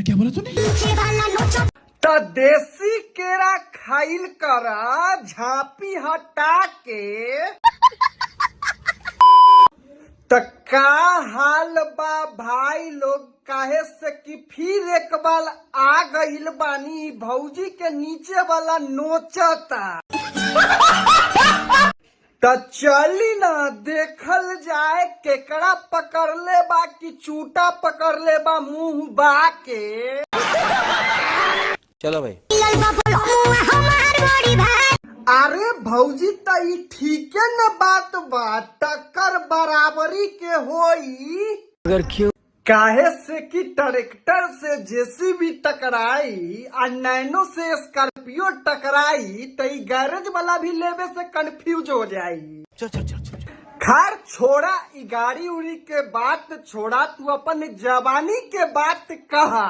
क्या बोला तूने? तो देसी केरा खाइल करा झांपी हटा के। तो का हाल बा भाई लोग, काहे से कि फिर एक बार आ गइल बानी भौजी के नीचे वाला नोचता। तो चली ना देखल जाए केकड़ा पकड़ ले बा कि चूटा पकड़ ले बा मुंह बा के। चलो भाई। अरे भौजी त ई ठीके न बात बा, टक्कर बराबरी के होई। अगर क्यों काहे से कि ट्रैक्टर से जेसीबी टकराई और नैनो से स्कॉर्पियो टकराई तो ई गैरेज वाला भी लेवे से कंफ्यूज हो जाई। खैर छोड़ा ई गाड़ी उड़ी के बात छोड़ा, तू अपन जवानी के बात कहा।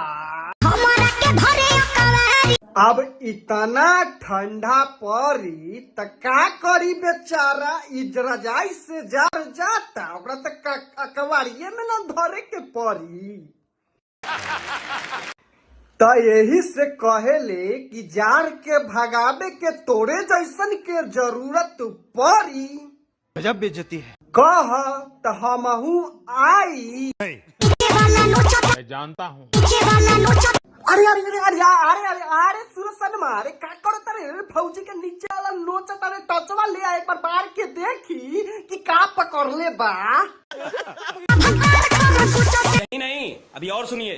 अब इतना ठंडा पड़ी त का करी बेचारा, ई रजाई से जार जाता ओकरा तक अकवाड़िये में न धरे के पड़ी। तो यही से कहेले कि जार के भगावे के तोरे जैसन के जरूरत पड़ी। गजब बेइज्जती है। कह तो हमहू आई। मैं जानता हूँ। अरे अरे अरे अरे अरे अरे अरे सुरसन मारे का करता रे फौजी के नीचे वाला नोचता रे, टचवा ले आ एक बार बाहर के देखी कि का पकड़ ले बा। नहीं अभी और सुनिए।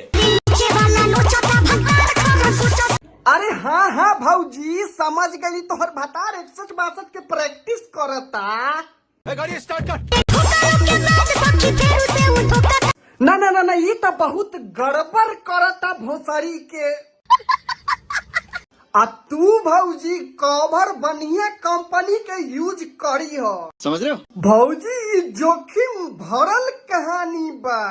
अरे हाँ हाँ भौजी समझ गई, तोहर भतार 61-62 के प्रैक्टिस करता। गाड़ी स्टार्ट कर। ना ना ना ना ये तो बहुत गड़बड़ करता भोसरी के। आ तू भौजी कवर बढ़िया कंपनी के यूज करी हो, समझ रहे हो? भौजी जोखिम भरल कहानी बा,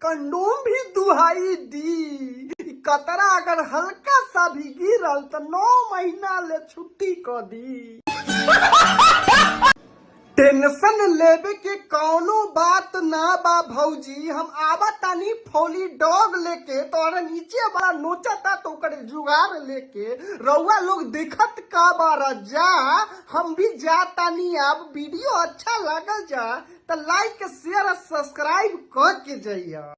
कंडोम भी दुहाई दी। कतरा अगर हल्का सा भी गिरल तो 9 महीना ले छुट्टी कर दी। टेंशन लेवे के कौनो बात ना बा भौजी, हम आवा तानी फौली डॉग लेके तोरा नीचे वाला नोचता तो ओकर जुगाड़ लेके रउआ लोग देखत का बारा जा। हम भी जा तानी। अब वीडियो अच्छा लगा जा तो लाइक शेयर सब्सक्राइब कर के जाइए।